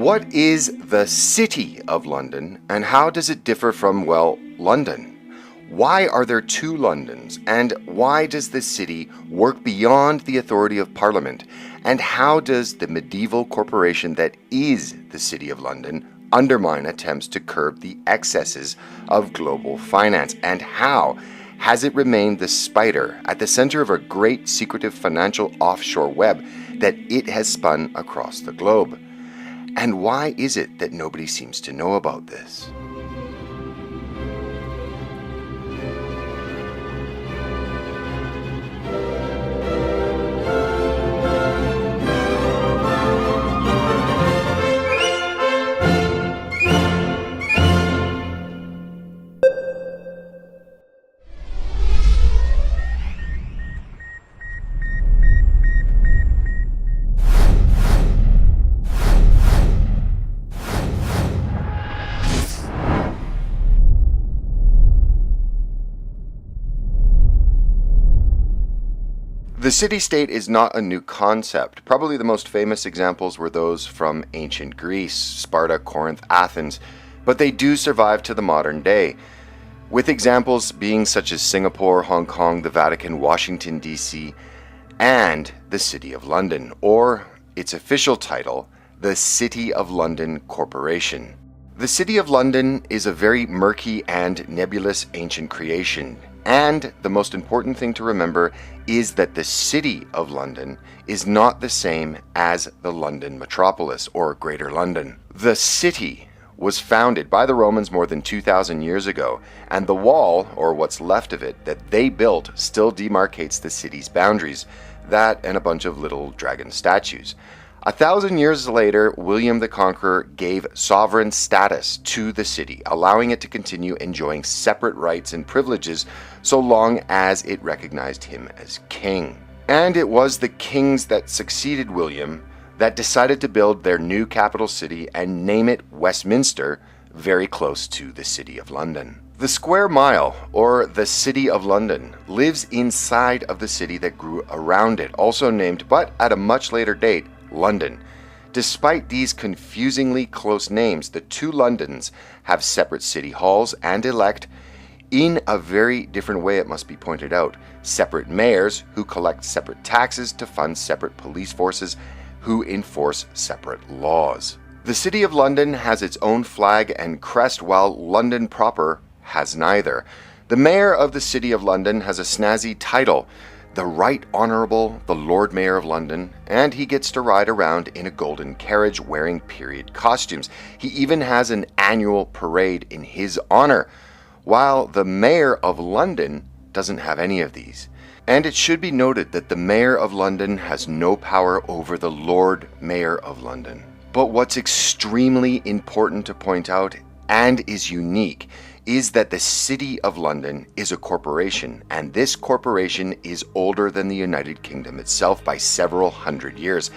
What is the City of London, and how does it differ from, well, London? Why are there two Londons, and why does the city work beyond the authority of Parliament? And how does the medieval corporation that is the City of London undermine attempts to curb the excesses of global finance? And how has it remained the spider at the center of a great secretive financial offshore web that it has spun across the globe? And why is it that nobody seems to know about this? The city-state is not a new concept. Probably the most famous examples were those from ancient Greece, Sparta, Corinth, Athens, but they do survive to the modern day, with examples being such as Singapore, Hong Kong, the Vatican, Washington, D.C., and the City of London, or its official title, the City of London Corporation. The City of London is a very murky and nebulous ancient creation. And the most important thing to remember is that the City of London is not the same as the London metropolis or Greater London. The city was founded by the Romans more than 2,000 years ago, and the wall, or what's left of it, that they built still demarcates the city's boundaries, that and a bunch of little dragon statues. 1,000 years later, William the Conqueror gave sovereign status to the city, allowing it to continue enjoying separate rights and privileges so long as it recognized him as king. And it was the kings that succeeded William that decided to build their new capital city and name it Westminster, very close to the City of London. The square mile, or the City of London, lives inside of the city that grew around it, also named, but at a much later date, London. Despite these confusingly close names, the two Londons have separate city halls and elect, in a very different way it must be pointed out, separate mayors who collect separate taxes to fund separate police forces who enforce separate laws. The City of London has its own flag and crest, while London proper has neither. The mayor of the City of London has a snazzy title, the Right Honourable the Lord Mayor of London, and he gets to ride around in a golden carriage wearing period costumes. He even has an annual parade in his honour, while the Mayor of London doesn't have any of these. And it should be noted that the Mayor of London has no power over the Lord Mayor of London. But what's extremely important to point out, and is unique, is that the City of London is a corporation, and this corporation is older than the United Kingdom itself by several hundred years.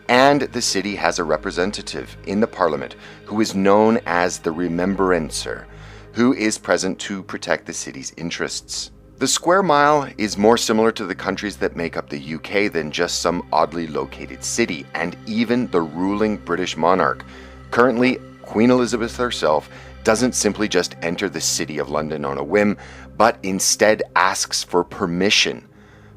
And the city has a representative in the Parliament who is known as the Remembrancer, who is present to protect the city's interests. The square mile is more similar to the countries that make up the UK than just some oddly located city, and even the ruling British monarch, currently Queen Elizabeth herself, doesn't simply just enter the City of London on a whim, but instead asks for permission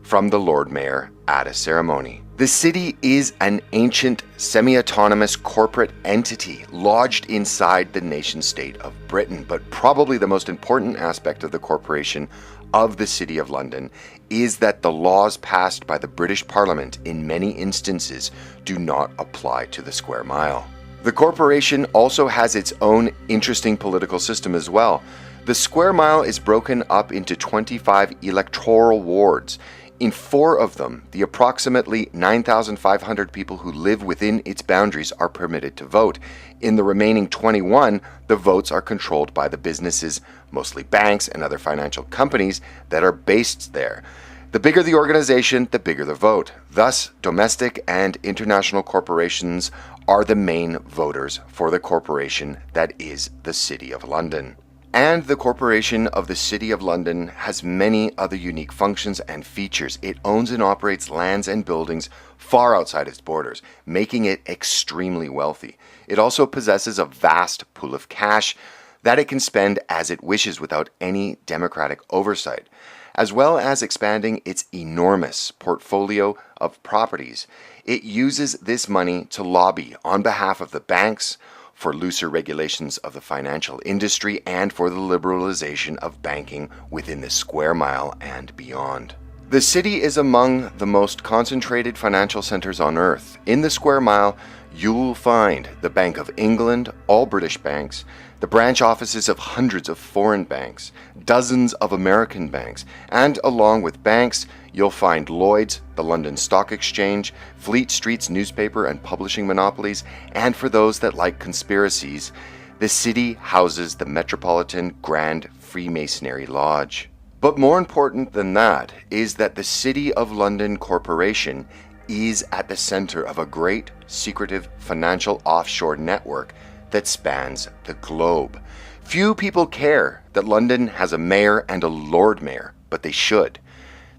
from the Lord Mayor at a ceremony. The city is an ancient, semi-autonomous corporate entity lodged inside the nation-state of Britain, but probably the most important aspect of the corporation of the City of London is that the laws passed by the British Parliament in many instances do not apply to the square mile. The corporation also has its own interesting political system as well. The square mile is broken up into 25 electoral wards. In 4 of them, the approximately 9,500 people who live within its boundaries are permitted to vote. In the remaining 21, the votes are controlled by the businesses, mostly banks and other financial companies, that are based there. The bigger the organization, the bigger the vote. Thus, domestic and international corporations are the main voters for the corporation that is the City of London. And the Corporation of the City of London has many other unique functions and features. It owns and operates lands and buildings far outside its borders, making it extremely wealthy. It also possesses a vast pool of cash that it can spend as it wishes without any democratic oversight, as well as expanding its enormous portfolio of properties. It uses this money to lobby on behalf of the banks, for looser regulations of the financial industry, and for the liberalization of banking within the square mile and beyond. The city is among the most concentrated financial centers on earth. In the square mile, you'll find the Bank of England, all British banks, the branch offices of hundreds of foreign banks, dozens of American banks, and along with banks, you'll find Lloyd's, the London Stock Exchange, Fleet Street's newspaper and publishing monopolies, and for those that like conspiracies, the city houses the Metropolitan Grand Freemasonry Lodge. But more important than that is that the City of London Corporation is at the center of a great, secretive financial offshore network that spans the globe. Few people care that London has a mayor and a Lord Mayor, but they should.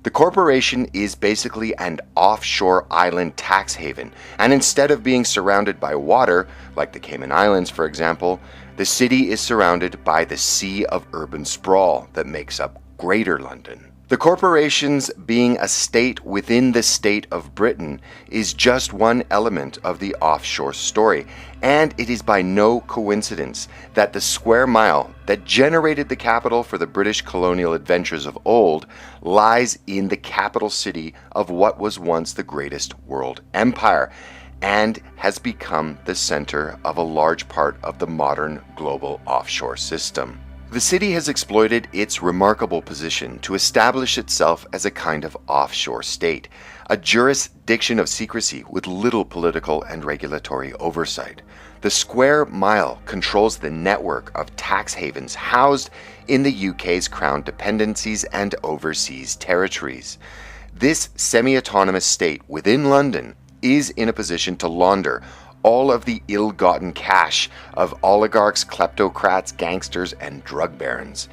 The corporation is basically an offshore island tax haven, and instead of being surrounded by water, like the Cayman Islands for example, the city is surrounded by the sea of urban sprawl that makes up Greater London. The corporation's being a state within the state of Britain is just one element of the offshore story, and it is by no coincidence that the square mile that generated the capital for the British colonial adventures of old lies in the capital city of what was once the greatest world empire, and has become the center of a large part of the modern global offshore system. The city has exploited its remarkable position to establish itself as a kind of offshore state, a jurisdiction of secrecy with little political and regulatory oversight. The square mile controls the network of tax havens housed in the UK's Crown dependencies and overseas territories. This semi-autonomous state within London is in a position to launder all of the ill-gotten cash of oligarchs, kleptocrats, gangsters, and drug barons.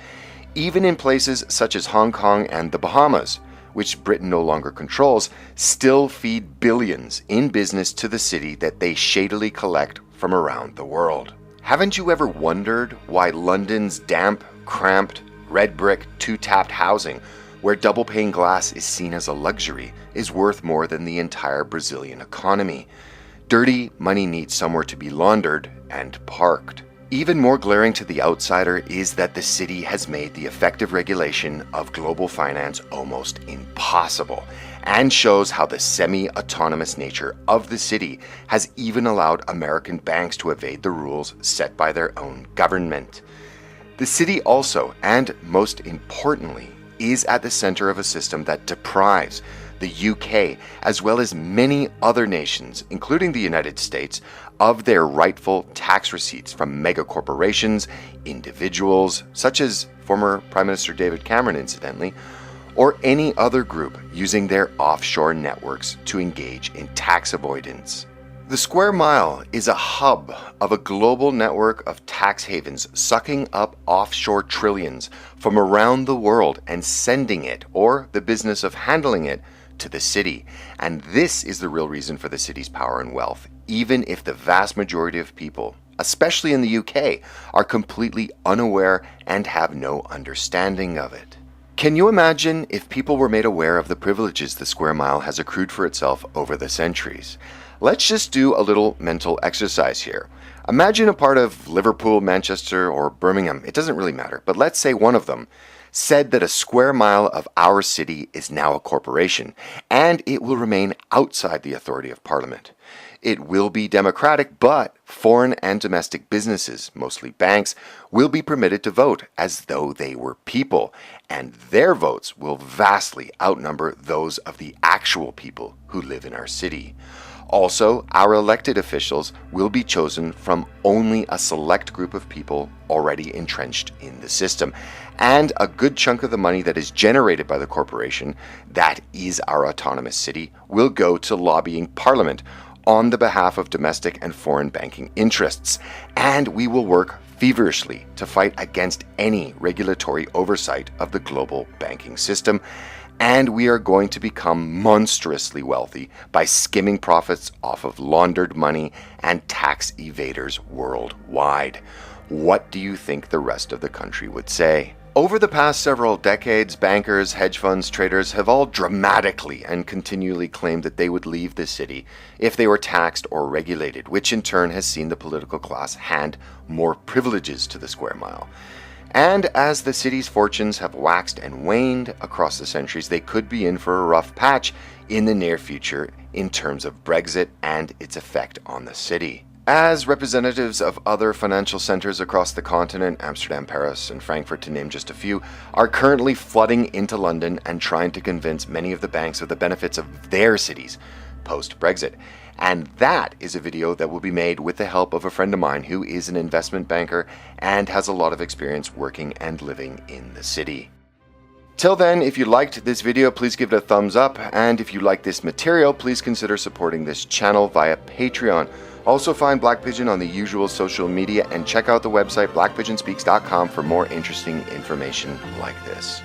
Even in places such as Hong Kong and the Bahamas, which Britain no longer controls, still feed billions in business to the city that they shadily collect from around the world. Haven't you ever wondered why London's damp, cramped, red brick, two-tapped housing, where double-pane glass is seen as a luxury, is worth more than the entire Brazilian economy? Dirty money needs somewhere to be laundered and parked. Even more glaring to the outsider is that the city has made the effective regulation of global finance almost impossible, and shows how the semi-autonomous nature of the city has even allowed American banks to evade the rules set by their own government. The city also, and most importantly, is at the center of a system that deprives the UK, as well as many other nations, including the United States, of their rightful tax receipts from mega corporations, individuals, such as former Prime Minister David Cameron, incidentally, or any other group using their offshore networks to engage in tax avoidance. The square mile is a hub of a global network of tax havens sucking up offshore trillions from around the world and sending it, or the business of handling it, to the city. And this is the real reason for the city's power and wealth, even if the vast majority of people, especially in the UK, are completely unaware and have no understanding of it. Can you imagine if people were made aware of the privileges the square mile has accrued for itself over the centuries? Let's just do a little mental exercise here. Imagine a part of Liverpool, Manchester, or Birmingham, it doesn't really matter, but let's say one of them said that a square mile of our city is now a corporation, and it will remain outside the authority of Parliament. It will be democratic, but foreign and domestic businesses, mostly banks, will be permitted to vote as though they were people, and their votes will vastly outnumber those of the actual people who live in our city. Also, our elected officials will be chosen from only a select group of people already entrenched in the system, and a good chunk of the money that is generated by the corporation, that is our autonomous city, will go to lobbying Parliament on the behalf of domestic and foreign banking interests, and we will work feverishly to fight against any regulatory oversight of the global banking system, and we are going to become monstrously wealthy by skimming profits off of laundered money and tax evaders worldwide. What do you think the rest of the country would say? Over the past several decades, bankers, hedge funds, traders have all dramatically and continually claimed that they would leave the city if they were taxed or regulated, which in turn has seen the political class hand more privileges to the square mile. And as the city's fortunes have waxed and waned across the centuries, they could be in for a rough patch in the near future in terms of Brexit and its effect on the city. As representatives of other financial centers across the continent, Amsterdam, Paris, and Frankfurt to name just a few, are currently flooding into London and trying to convince many of the banks of the benefits of their cities post-Brexit. And that is a video that will be made with the help of a friend of mine who is an investment banker and has a lot of experience working and living in the city. Till then, if you liked this video, please give it a thumbs up, and if you like this material, please consider supporting this channel via Patreon. Also find Black Pigeon on the usual social media and check out the website blackpigeonspeaks.com for more interesting information like this.